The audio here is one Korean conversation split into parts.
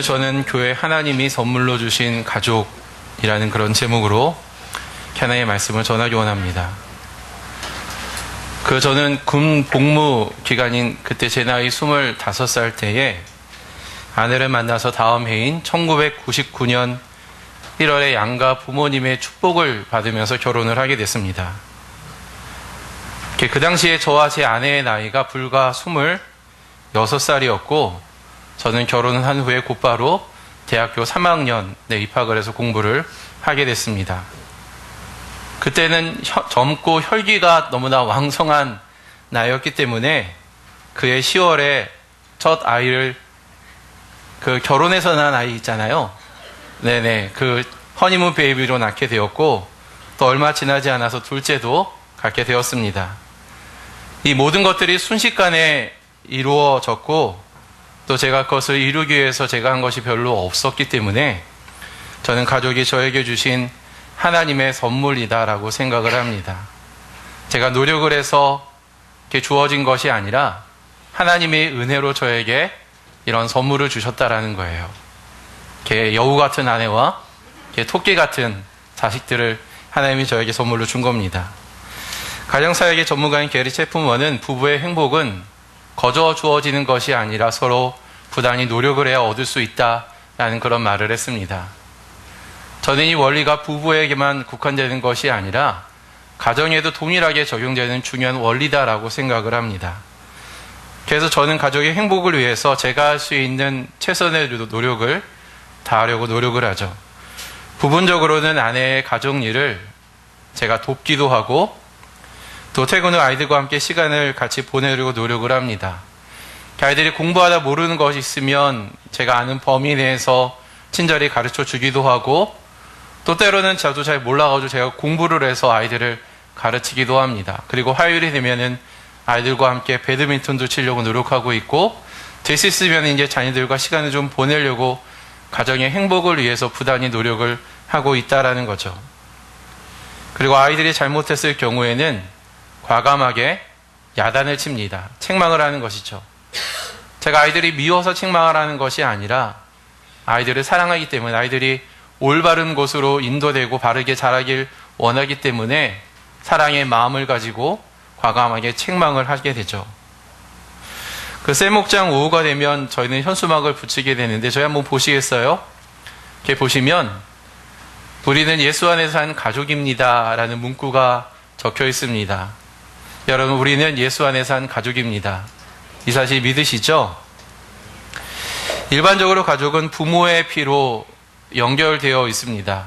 저는 교회 하나님이 선물로 주신 가족이라는 그런 제목으로 하나님의 말씀을 전하기 원합니다. 저는 군 복무 기간인 그때 제 나이 25살 때에 아내를 만나서 다음 해인 1999년 1월에 양가 부모님의 축복을 받으면서 결혼을 하게 됐습니다. 그 당시에 저와 제 아내의 나이가 불과 26살이었고 저는 결혼을 한 후에 곧바로 대학교 3학년에 입학을 해서 공부를 하게 됐습니다. 그때는 젊고 혈기가 너무나 왕성한 나이였기 때문에 그해 10월에 첫 아이를 결혼해서 낳은 아이 있잖아요. 네네. 허니문 베이비로 낳게 되었고 또 얼마 지나지 않아서 둘째도 갖게 되었습니다. 이 모든 것들이 순식간에 이루어졌고 또 제가 그것을 이루기 위해서 제가 한 것이 별로 없었기 때문에 저는 가족이 저에게 주신 하나님의 선물이다라고 생각을 합니다. 제가 노력을 해서 이렇게 주어진 것이 아니라 하나님의 은혜로 저에게 이런 선물을 주셨다라는 거예요. 이렇게 여우 같은 아내와 이렇게 토끼 같은 자식들을 하나님이 저에게 선물로 준 겁니다. 가정사역의 전문가인 게리 체프먼은 부부의 행복은 거저 주어지는 것이 아니라 서로 부단히 노력을 해야 얻을 수 있다라는 그런 말을 했습니다. 저는 이 원리가 부부에게만 국한되는 것이 아니라 가정에도 동일하게 적용되는 중요한 원리다라고 생각을 합니다. 그래서 저는 가족의 행복을 위해서 제가 할 수 있는 최선의 노력을 다하려고 노력을 하죠. 부분적으로는 아내의 가족 일을 제가 돕기도 하고 또 퇴근 후 아이들과 함께 시간을 같이 보내려고 노력을 합니다. 아이들이 공부하다 모르는 것이 있으면 제가 아는 범위 내에서 친절히 가르쳐 주기도 하고 또 때로는 저도 잘 몰라가지고 제가 공부를 해서 아이들을 가르치기도 합니다. 그리고 화요일이 되면은 아이들과 함께 배드민턴도 치려고 노력하고 있고 될 수 있으면 이제 자녀들과 시간을 좀 보내려고 가정의 행복을 위해서 부단히 노력을 하고 있다라는 거죠. 그리고 아이들이 잘못했을 경우에는 과감하게 야단을 칩니다. 책망을 하는 것이죠. 제가 아이들이 미워서 책망을 하는 것이 아니라 아이들을 사랑하기 때문에 아이들이 올바른 곳으로 인도되고 바르게 자라길 원하기 때문에 사랑의 마음을 가지고 과감하게 책망을 하게 되죠. 쇠목장 오후가 되면 저희는 현수막을 붙이게 되는데 저희 한번 보시겠어요? 이렇게 보시면 우리는 예수 안에서 산 가족입니다 라는 문구가 적혀 있습니다. 여러분, 우리는 예수 안에서 산 가족입니다. 이 사실 믿으시죠? 일반적으로 가족은 부모의 피로 연결되어 있습니다.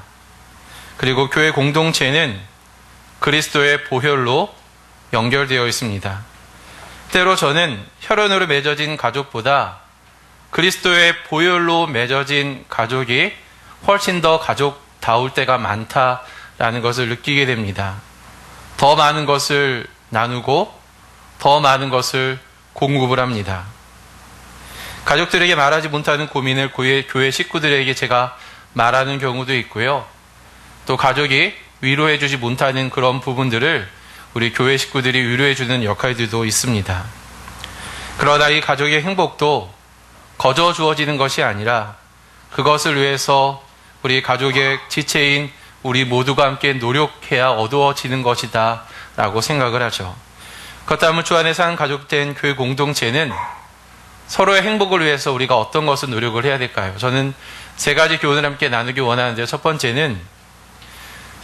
그리고 교회 공동체는 그리스도의 보혈로 연결되어 있습니다. 때로 저는 혈연으로 맺어진 가족보다 그리스도의 보혈로 맺어진 가족이 훨씬 더 가족다울 때가 많다라는 것을 느끼게 됩니다. 더 많은 것을 나누고 더 많은 것을 공급을 합니다. 가족들에게 말하지 못하는 고민을 교회 식구들에게 제가 말하는 경우도 있고요. 또 가족이 위로해주지 못하는 그런 부분들을 우리 교회 식구들이 위로해주는 역할들도 있습니다. 그러나 이 가족의 행복도 거저 주어지는 것이 아니라 그것을 위해서 우리 가족의 지체인 우리 모두가 함께 노력해야 어두워지는 것이다 라고 생각을 하죠. 그렇다면 주 안에 사는 가족된 교회 공동체는 서로의 행복을 위해서 우리가 어떤 것을 노력을 해야 될까요? 저는 세 가지 교훈을 함께 나누기 원하는데 첫 번째는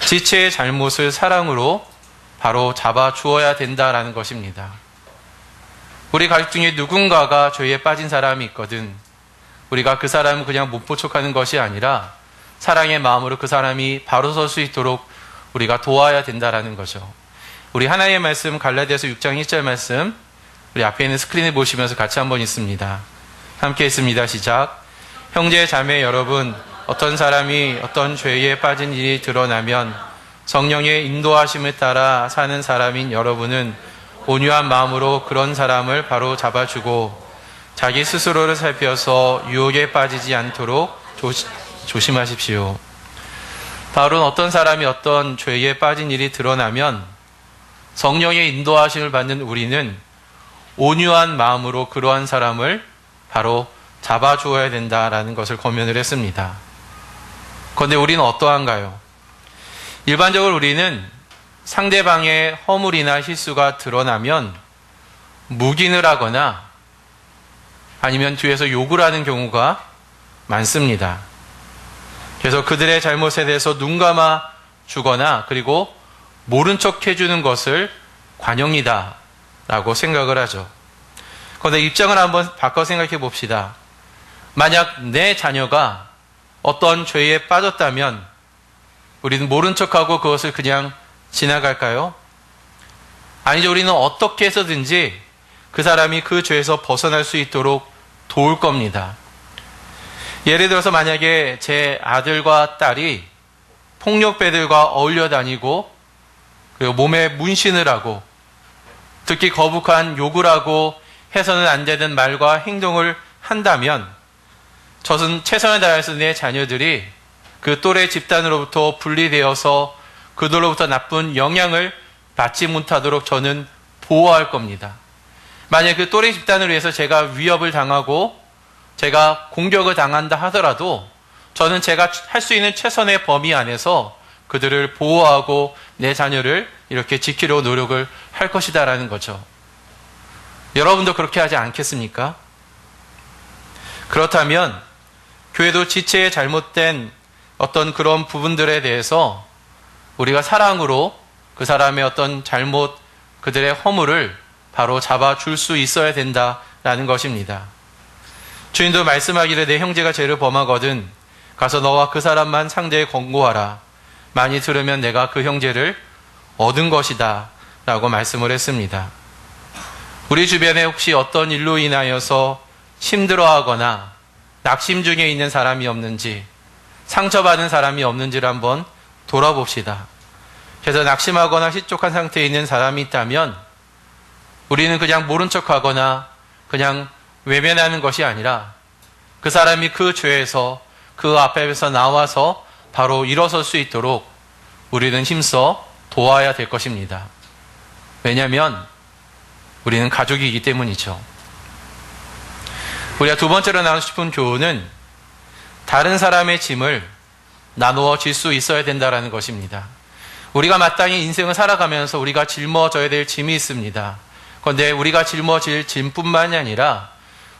지체의 잘못을 사랑으로 바로 잡아 주어야 된다라는 것입니다. 우리 가족 중에 누군가가 죄에 빠진 사람이 있거든 우리가 그 사람을 그냥 못 보촉하는 것이 아니라 사랑의 마음으로 그 사람이 바로 설 수 있도록 우리가 도와야 된다라는 거죠. 우리 하나님의 말씀 갈라디아서 6장 1절 말씀 우리 앞에 있는 스크린을 보시면서 같이 한번 읽습니다. 함께 읽습니다. 시작. 형제 자매 여러분, 어떤 사람이 어떤 죄에 빠진 일이 드러나면 성령의 인도하심을 따라 사는 사람인 여러분은 온유한 마음으로 그런 사람을 바로 잡아주고 자기 스스로를 살펴서 유혹에 빠지지 않도록 조심하십시오. 바울은 어떤 사람이 어떤 죄에 빠진 일이 드러나면 성령의 인도하심을 받는 우리는 온유한 마음으로 그러한 사람을 바로 잡아주어야 된다라는 것을 권면을 했습니다. 그런데 우리는 어떠한가요? 일반적으로 우리는 상대방의 허물이나 실수가 드러나면 묵인을 하거나 아니면 뒤에서 욕을 하는 경우가 많습니다. 그래서 그들의 잘못에 대해서 눈 감아 주거나 그리고 모른 척 해주는 것을 관용이다 라고 생각을 하죠. 그런데 입장을 한번 바꿔 생각해 봅시다. 만약 내 자녀가 어떤 죄에 빠졌다면 우리는 모른 척하고 그것을 그냥 지나갈까요? 아니죠. 우리는 어떻게 해서든지 그 사람이 그 죄에서 벗어날 수 있도록 도울 겁니다. 예를 들어서 만약에 제 아들과 딸이 폭력배들과 어울려 다니고 그리고 몸에 문신을 하고 특히 거북한 욕을 하고 해서는 안 되는 말과 행동을 한다면 저는 최선을 다해서 내 자녀들이 그 또래 집단으로부터 분리되어서 그들로부터 나쁜 영향을 받지 못하도록 저는 보호할 겁니다. 만약 그 또래 집단을 위해서 제가 위협을 당하고 제가 공격을 당한다 하더라도 저는 제가 할 수 있는 최선의 범위 안에서 그들을 보호하고 내 자녀를 이렇게 지키려 노력을 할 것이다라는 거죠. 여러분도 그렇게 하지 않겠습니까? 그렇다면 교회도 지체의 잘못된 어떤 그런 부분들에 대해서 우리가 사랑으로 그 사람의 어떤 잘못, 그들의 허물을 바로 잡아줄 수 있어야 된다라는 것입니다. 주님도 말씀하기를 내 형제가 죄를 범하거든 가서 너와 그 사람만 상대에 권고하라. 많이 들으면 내가 그 형제를 얻은 것이다 라고 말씀을 했습니다. 우리 주변에 혹시 어떤 일로 인하여서 힘들어하거나 낙심 중에 있는 사람이 없는지 상처받은 사람이 없는지를 한번 돌아봅시다. 그래서 낙심하거나 실족한 상태에 있는 사람이 있다면 우리는 그냥 모른 척하거나 그냥 외면하는 것이 아니라 그 사람이 그 죄에서 그 앞에서 나와서 바로 일어설 수 있도록 우리는 힘써 도와야 될 것입니다. 왜냐하면 우리는 가족이기 때문이죠. 우리가 두 번째로 나누고 싶은 교훈은 다른 사람의 짐을 나누어 질 수 있어야 된다는 것입니다. 우리가 마땅히 인생을 살아가면서 우리가 짊어져야 될 짐이 있습니다. 그런데 우리가 짊어질 짐뿐만이 아니라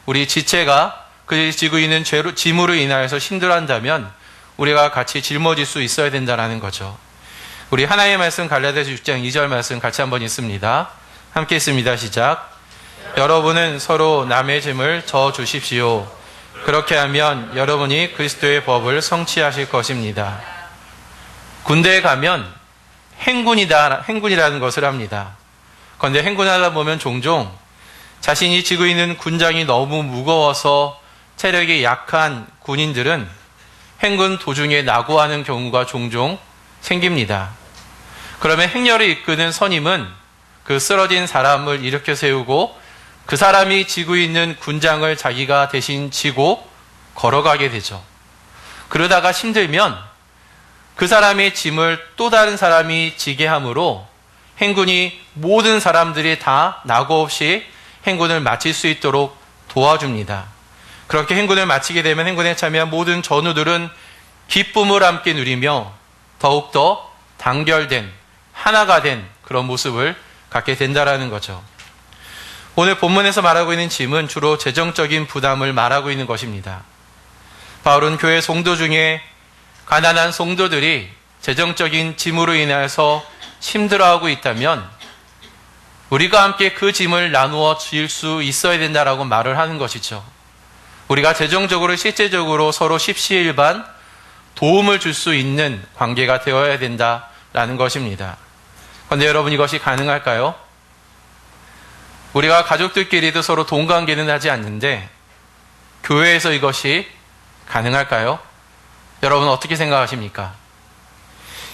우리 지체가 그 지고 있는 짐으로 인하여서 힘들어한다면 우리가 같이 짊어질 수 있어야 된다는 거죠. 우리 하나님의 말씀 갈라디아서 6장 2절 말씀 같이 한번 읽습니다. 함께 읽습니다. 시작. 여러분은 서로 남의 짐을 져 주십시오. 그렇게 하면 여러분이 그리스도의 법을 성취하실 것입니다. 군대에 가면 행군이라는 것을 합니다. 그런데 행군하다 보면 종종 자신이 지고 있는 군장이 너무 무거워서 체력이 약한 군인들은 행군 도중에 낙오하는 경우가 종종 생깁니다. 그러면 행렬을 이끄는 선임은 그 쓰러진 사람을 일으켜 세우고 그 사람이 지고 있는 군장을 자기가 대신 지고 걸어가게 되죠. 그러다가 힘들면 그 사람의 짐을 또 다른 사람이 지게 함으로 행군이 모든 사람들이 다 낙오 없이 행군을 마칠 수 있도록 도와줍니다. 그렇게 행군을 마치게 되면 행군에 참여한 모든 전우들은 기쁨을 함께 누리며 더욱더 단결된 하나가 된 그런 모습을 갖게 된다라는 거죠. 오늘 본문에서 말하고 있는 짐은 주로 재정적인 부담을 말하고 있는 것입니다. 바울은 교회 성도 중에 가난한 성도들이 재정적인 짐으로 인해서 힘들어하고 있다면 우리가 함께 그 짐을 나누어 질 수 있어야 된다라고 말을 하는 것이죠. 우리가 재정적으로 실제적으로 서로 십시일반 도움을 줄 수 있는 관계가 되어야 된다라는 것입니다. 그런데 여러분 이것이 가능할까요? 우리가 가족들끼리도 서로 동관계는 하지 않는데 교회에서 이것이 가능할까요? 여러분 어떻게 생각하십니까?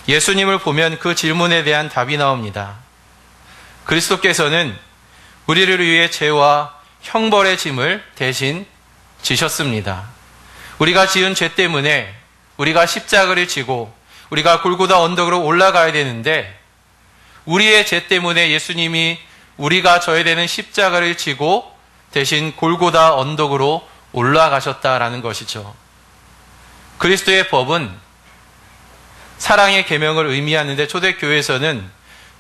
예수님을 보면 그 질문에 대한 답이 나옵니다. 그리스도께서는 우리를 위해 죄와 형벌의 짐을 대신 지셨습니다. 우리가 지은 죄 때문에 우리가 십자가를 지고 우리가 골고다 언덕으로 올라가야 되는데 우리의 죄 때문에 예수님이 우리가 져야 되는 십자가를 지고 대신 골고다 언덕으로 올라가셨다라는 것이죠. 그리스도의 법은 사랑의 계명을 의미하는데 초대교회에서는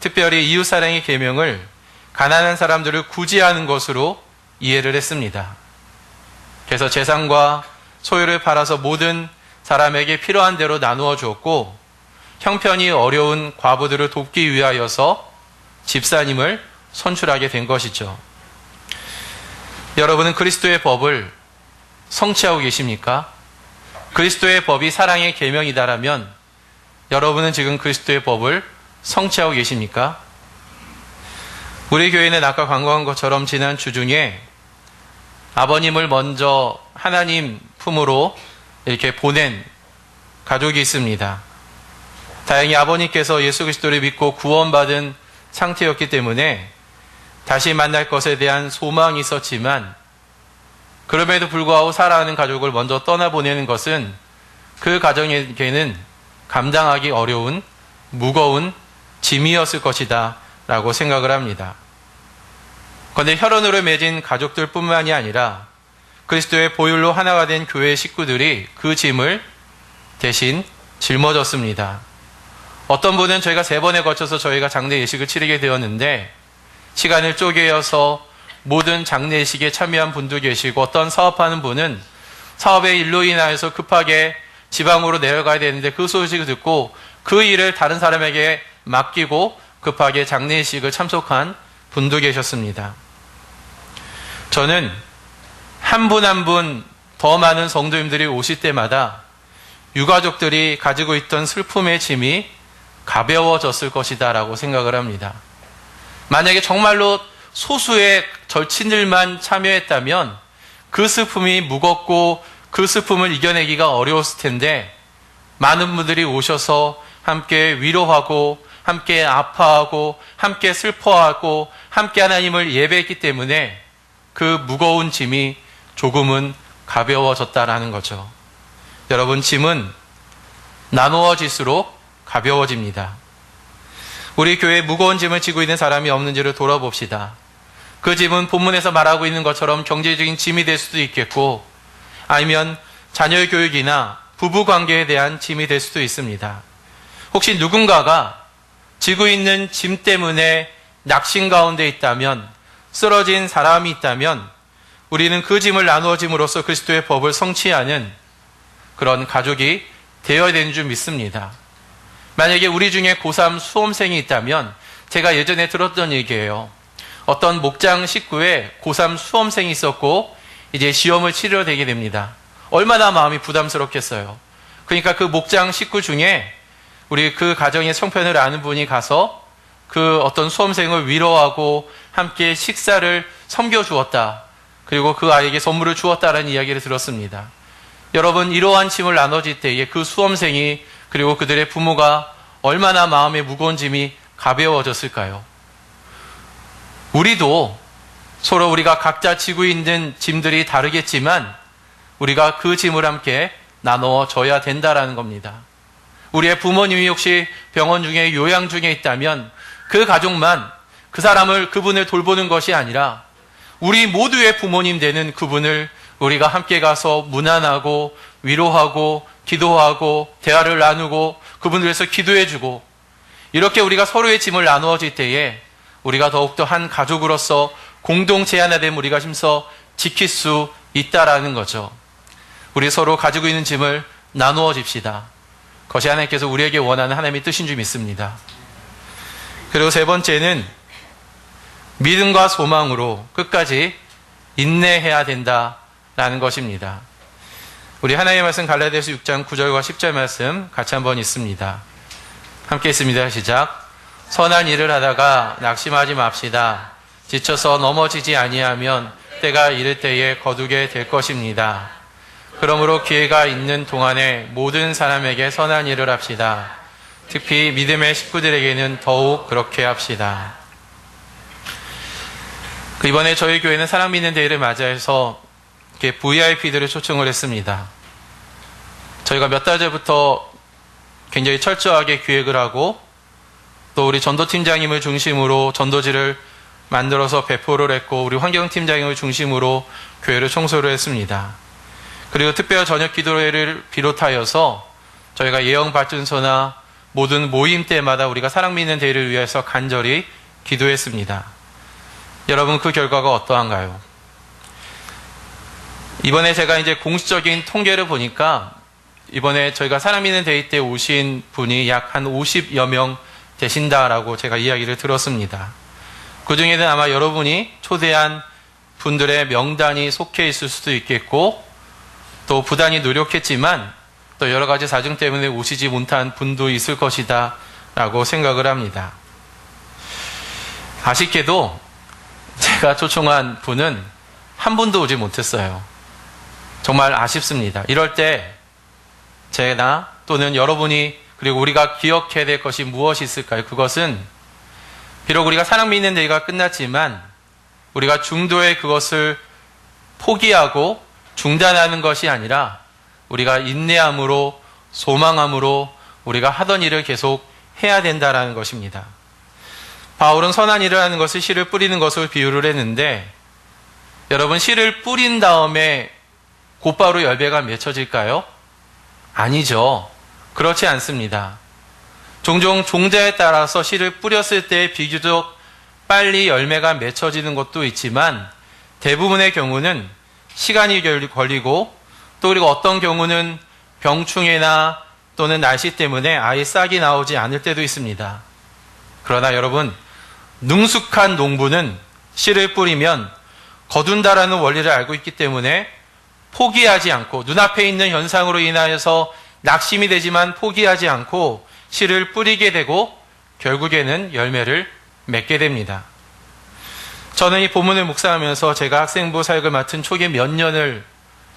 특별히 이웃사랑의 계명을 가난한 사람들을 구제하는 것으로 이해를 했습니다. 그래서 재산과 소유를 팔아서 모든 사람에게 필요한 대로 나누어 주었고 형편이 어려운 과부들을 돕기 위하여서 집사님을 선출하게 된 것이죠. 여러분은 그리스도의 법을 성취하고 계십니까? 그리스도의 법이 사랑의 계명이다라면 여러분은 지금 그리스도의 법을 성취하고 계십니까? 우리 교회는 아까 광고한 것처럼 지난 주 중에 아버님을 먼저 하나님 품으로 이렇게 보낸 가족이 있습니다. 다행히 아버님께서 예수 그리스도를 믿고 구원받은 상태였기 때문에 다시 만날 것에 대한 소망이 있었지만 그럼에도 불구하고 사랑하는 가족을 먼저 떠나보내는 것은 그 가정에게는 감당하기 어려운 무거운 짐이었을 것이다 라고 생각을 합니다. 그런데 혈연으로 맺은 가족들 뿐만이 아니라 그리스도의 보혈로 하나가 된 교회 식구들이 그 짐을 대신 짊어졌습니다. 어떤 분은 저희가 3번에 거쳐서 저희가 장례 예식을 치르게 되었는데 시간을 쪼개어서 모든 장례 예식에 참여한 분도 계시고 어떤 사업하는 분은 사업의 일로 인하여서 급하게 지방으로 내려가야 되는데 그 소식을 듣고 그 일을 다른 사람에게 맡기고 급하게 장례 예식을 참석한 분도 계셨습니다. 저는 한 분 한 분 더 많은 성도님들이 오실 때마다 유가족들이 가지고 있던 슬픔의 짐이 가벼워졌을 것이다 라고 생각을 합니다. 만약에 정말로 소수의 절친들만 참여했다면 그 슬픔이 무겁고 그 슬픔을 이겨내기가 어려웠을 텐데 많은 분들이 오셔서 함께 위로하고 함께 아파하고 함께 슬퍼하고 함께 하나님을 예배했기 때문에 그 무거운 짐이 조금은 가벼워졌다라는 거죠. 여러분, 짐은 나누어질수록 가벼워집니다. 우리 교회에 무거운 짐을 지고 있는 사람이 없는지를 돌아봅시다. 그 짐은 본문에서 말하고 있는 것처럼 경제적인 짐이 될 수도 있겠고 아니면 자녀의 교육이나 부부 관계에 대한 짐이 될 수도 있습니다. 혹시 누군가가 지고 있는 짐 때문에 낙심 가운데 있다면, 쓰러진 사람이 있다면 우리는 그 짐을 나누어 짐으로써 그리스도의 법을 성취하는 그런 가족이 되어야 되는 줄 믿습니다. 만약에 우리 중에 고3 수험생이 있다면 제가 예전에 들었던 얘기예요. 어떤 목장 식구에 고3 수험생이 있었고 이제 시험을 치르려 되게 됩니다. 얼마나 마음이 부담스럽겠어요. 그러니까 그 목장 식구 중에 우리 그 가정의 형편을 아는 분이 가서 그 어떤 수험생을 위로하고 함께 식사를 섬겨주었다. 그리고 그 아이에게 선물을 주었다라는 이야기를 들었습니다. 여러분, 이러한 짐을 나눠질 때에 그 수험생이 그리고 그들의 부모가 얼마나 마음의 무거운 짐이 가벼워졌을까요? 우리도 서로 우리가 각자 지고 있는 짐들이 다르겠지만 우리가 그 짐을 함께 나눠줘야 된다라는 겁니다. 우리의 부모님이 혹시 병원 중에 요양 중에 있다면 그 가족만 그 사람을 그분을 돌보는 것이 아니라 우리 모두의 부모님 되는 그분을 우리가 함께 가서 문안하고 위로하고 기도하고 대화를 나누고 그분을 위해서 기도해주고 이렇게 우리가 서로의 짐을 나누어질 때에 우리가 더욱더 한 가족으로서 공동체 하나 됨 우리가 힘써 지킬 수 있다라는 거죠. 우리 서로 가지고 있는 짐을 나누어 집시다. 그것이 하나님께서 우리에게 원하는 하나님의 뜻인 줄 믿습니다. 그리고 3번째는 믿음과 소망으로 끝까지 인내해야 된다라는 것입니다. 우리 하나님의 말씀 갈라디아서 6장 9절과 10절 말씀 같이 한번 읽습니다. 함께 읽습니다. 시작. 선한 일을 하다가 낙심하지 맙시다. 지쳐서 넘어지지 아니하면 때가 이를 때에 거두게 될 것입니다. 그러므로 기회가 있는 동안에 모든 사람에게 선한 일을 합시다. 특히 믿음의 식구들에게는 더욱 그렇게 합시다. 이번에 저희 교회는 사랑 믿는 대회를 맞이해서 VIP들을 초청을 했습니다. 저희가 몇 달 전부터 굉장히 철저하게 기획을 하고 또 우리 전도팀장님을 중심으로 전도지를 만들어서 배포를 했고 우리 환경팀장을 중심으로 교회를 청소를 했습니다. 그리고 특별 저녁 기도회를 비롯하여서 저희가 예영발전소나 모든 모임 때마다 우리가 사랑 믿는 대회를 위해서 간절히 기도했습니다. 여러분, 그 결과가 어떠한가요? 이번에 제가 이제 공식적인 통계를 보니까 이번에 저희가 사랑 믿는 대회 때 오신 분이 약 한 50여 명 되신다라고 제가 이야기를 들었습니다. 그 중에는 아마 여러분이 초대한 분들의 명단이 속해 있을 수도 있겠고 또 부단히 노력했지만 또 여러 가지 사정 때문에 오시지 못한 분도 있을 것이다 라고 생각을 합니다. 아쉽게도 제가 초청한 분은 한 분도 오지 못했어요. 정말 아쉽습니다. 이럴 때 제나 또는 여러분이 그리고 우리가 기억해야 될 것이 무엇이 있을까요? 그것은 비록 우리가 사랑 믿는 대회가 끝났지만 우리가 중도에 그것을 포기하고 중단하는 것이 아니라 우리가 인내함으로 소망함으로 우리가 하던 일을 계속 해야 된다라는 것입니다. 바울은 선한 일을 하는 것을 씨를 뿌리는 것으로 비유를 했는데 여러분, 씨를 뿌린 다음에 곧바로 열매가 맺혀질까요? 아니죠. 그렇지 않습니다. 종종 종자에 따라서 씨를 뿌렸을 때 비교적 빨리 열매가 맺혀지는 것도 있지만 대부분의 경우는 시간이 걸리고 또 그리고 어떤 경우는 병충해나 또는 날씨 때문에 아예 싹이 나오지 않을 때도 있습니다. 그러나 여러분, 능숙한 농부는 씨를 뿌리면 거둔다라는 원리를 알고 있기 때문에 포기하지 않고 눈앞에 있는 현상으로 인하여서 낙심이 되지만 포기하지 않고 씨를 뿌리게 되고 결국에는 열매를 맺게 됩니다. 저는 이 본문을 묵상하면서 제가 학생부 사역을 맡은 초기 몇 년을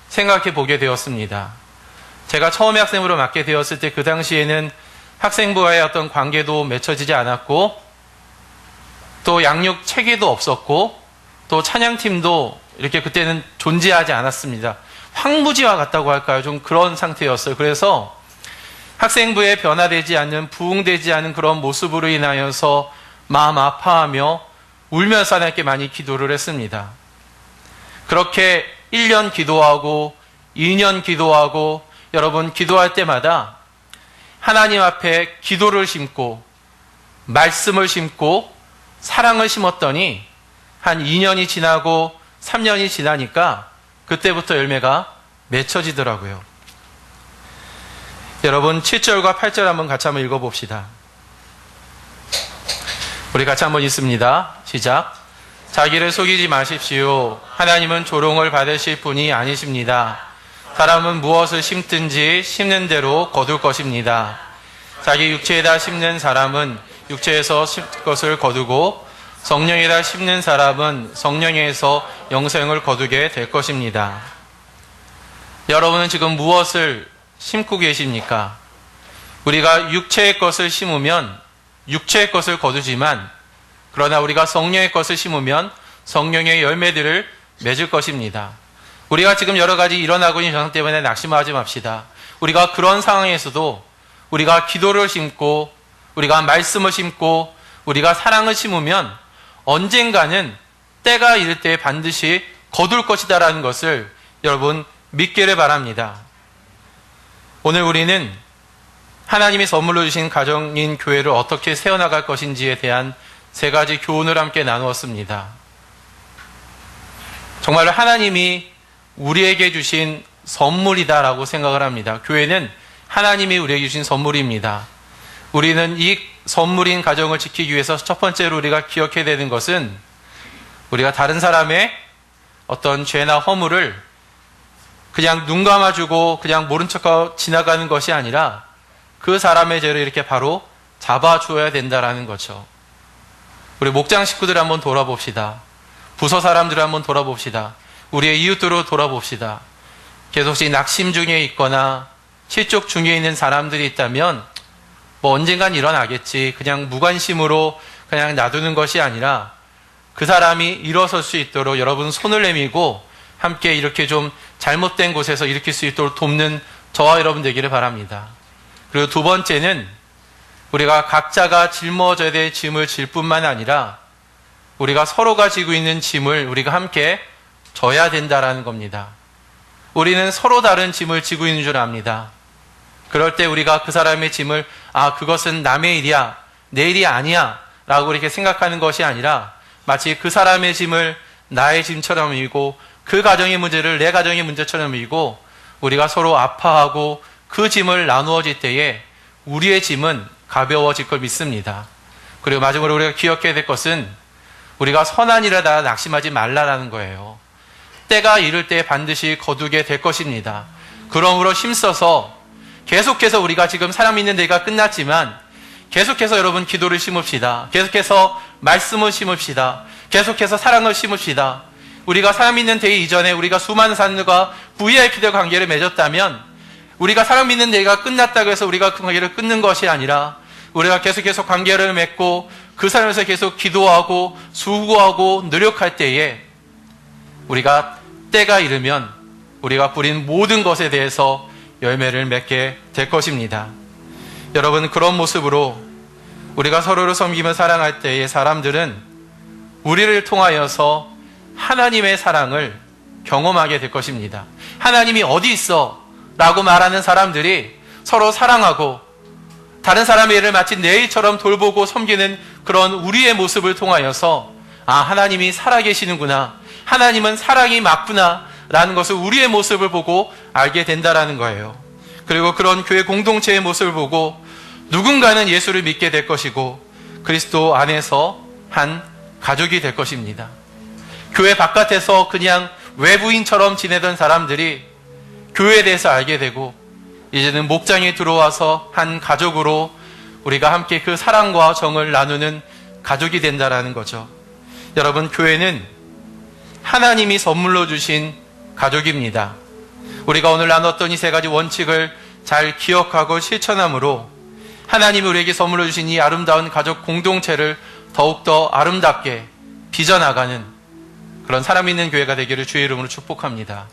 생각해 보게 되었습니다. 제가 처음에 학생부를 맡게 되었을 때 그 당시에는 학생부와의 어떤 관계도 맺혀지지 않았고 또 양육 체계도 없었고 또 찬양팀도 이렇게 그때는 존재하지 않았습니다. 황무지와 같다고 할까요? 좀 그런 상태였어요. 그래서 학생부에 변화되지 않는, 부흥되지 않은 그런 모습으로 인하여서 마음 아파하며 울면서 하나님께 많이 기도를 했습니다. 그렇게 1년 기도하고 2년 기도하고 여러분, 기도할 때마다 하나님 앞에 기도를 심고 말씀을 심고 사랑을 심었더니 한 2년이 지나고 3년이 지나니까 그때부터 열매가 맺혀지더라고요. 여러분, 7절과 8절 같이 한번 읽어봅시다. 우리 같이 한번 읽습니다. 시작. 자기를 속이지 마십시오. 하나님은 조롱을 받으실 분이 아니십니다. 사람은 무엇을 심든지 심는 대로 거둘 것입니다. 자기 육체에다 심는 사람은 육체에서 것을 거두고 성령에다 심는 사람은 성령에서 영생을 거두게 될 것입니다. 여러분은 지금 무엇을 심고 계십니까? 우리가 육체의 것을 심으면 육체의 것을 거두지만 그러나 우리가 성령의 것을 심으면 성령의 열매들을 맺을 것입니다. 우리가 지금 여러 가지 일어나고 있는 현상 때문에 낙심하지 맙시다. 우리가 그런 상황에서도 우리가 기도를 심고 우리가 말씀을 심고 우리가 사랑을 심으면 언젠가는 때가 이를 때 반드시 거둘 것이다라는 것을 여러분 믿기를 바랍니다. 오늘 우리는 하나님이 선물로 주신 가정인 교회를 어떻게 세워나갈 것인지에 대한 3가지 교훈을 함께 나누었습니다. 정말로 하나님이 우리에게 주신 선물이다라고 생각을 합니다. 교회는 하나님이 우리에게 주신 선물입니다. 우리는 이 선물인 가정을 지키기 위해서 첫 번째로 우리가 기억해야 되는 것은 우리가 다른 사람의 어떤 죄나 허물을 그냥 눈 감아주고 그냥 모른 척하고 지나가는 것이 아니라 그 사람의 죄를 이렇게 바로 잡아주어야 된다라는 거죠. 우리 목장 식구들 한번 돌아봅시다. 부서 사람들을 한번 돌아봅시다. 우리의 이웃들을 돌아봅시다. 계속 낙심 중에 있거나 실족 중에 있는 사람들이 있다면 뭐 언젠간 일어나겠지. 그냥 무관심으로 그냥 놔두는 것이 아니라 그 사람이 일어설 수 있도록 여러분 손을 내밀고 함께 이렇게 좀 잘못된 곳에서 일으킬 수 있도록 돕는 저와 여러분 되기를 바랍니다. 그리고 두 번째는 우리가 각자가 짊어져야 될 짐을 질 뿐만 아니라 우리가 서로가 지고 있는 짐을 우리가 함께 져야 된다라는 겁니다. 우리는 서로 다른 짐을 지고 있는 줄 압니다. 그럴 때 우리가 그 사람의 짐을 그것은 남의 일이야, 내 일이 아니야 라고 이렇게 생각하는 것이 아니라 마치 그 사람의 짐을 나의 짐처럼 여기고 그 가정의 문제를 내 가정의 문제처럼 여기고 우리가 서로 아파하고 그 짐을 나누어질 때에 우리의 짐은 가벼워질 걸 믿습니다. 그리고 마지막으로 우리가 기억해야 될 것은 우리가 선한 일을 다 낙심하지 말라라는 거예요. 때가 이를 때 반드시 거두게 될 것입니다. 그러므로 힘써서 계속해서 우리가 지금 사람 있는 데가 끝났지만 계속해서 여러분 기도를 심읍시다. 계속해서 말씀을 심읍시다. 계속해서 사랑을 심읍시다. 우리가 사람 있는 데 이전에 우리가 수많은 사람들과 VIP들 관계를 맺었다면 우리가 사람 있는 데가 끝났다고 해서 우리가 그 관계를 끊는 것이 아니라 우리가 계속해서 관계를 맺고 그 사람에서 계속 기도하고 수고하고 노력할 때에 우리가 때가 이르면 우리가 뿌린 모든 것에 대해서 열매를 맺게 될 것입니다. 여러분, 그런 모습으로 우리가 서로를 섬기며 사랑할 때에 사람들은 우리를 통하여서 하나님의 사랑을 경험하게 될 것입니다. 하나님이 어디 있어? 라고 말하는 사람들이 서로 사랑하고 다른 사람의 일을 마치 내 일처럼 돌보고 섬기는 그런 우리의 모습을 통하여서 하나님이 살아계시는구나, 하나님은 사랑이 맞구나 라는 것을 우리의 모습을 보고 알게 된다라는 거예요. 그리고 그런 교회 공동체의 모습을 보고 누군가는 예수를 믿게 될 것이고 그리스도 안에서 한 가족이 될 것입니다. 교회 바깥에서 그냥 외부인처럼 지내던 사람들이 교회에 대해서 알게 되고 이제는 목장에 들어와서 한 가족으로 우리가 함께 그 사랑과 정을 나누는 가족이 된다라는 거죠. 여러분, 교회는 하나님이 선물로 주신 가족입니다. 우리가 오늘 나눴던 이 세 가지 원칙을 잘 기억하고 실천함으로 하나님이 우리에게 선물로 주신 이 아름다운 가족 공동체를 더욱더 아름답게 빚어나가는 그런 사람 있는 교회가 되기를 주의 이름으로 축복합니다.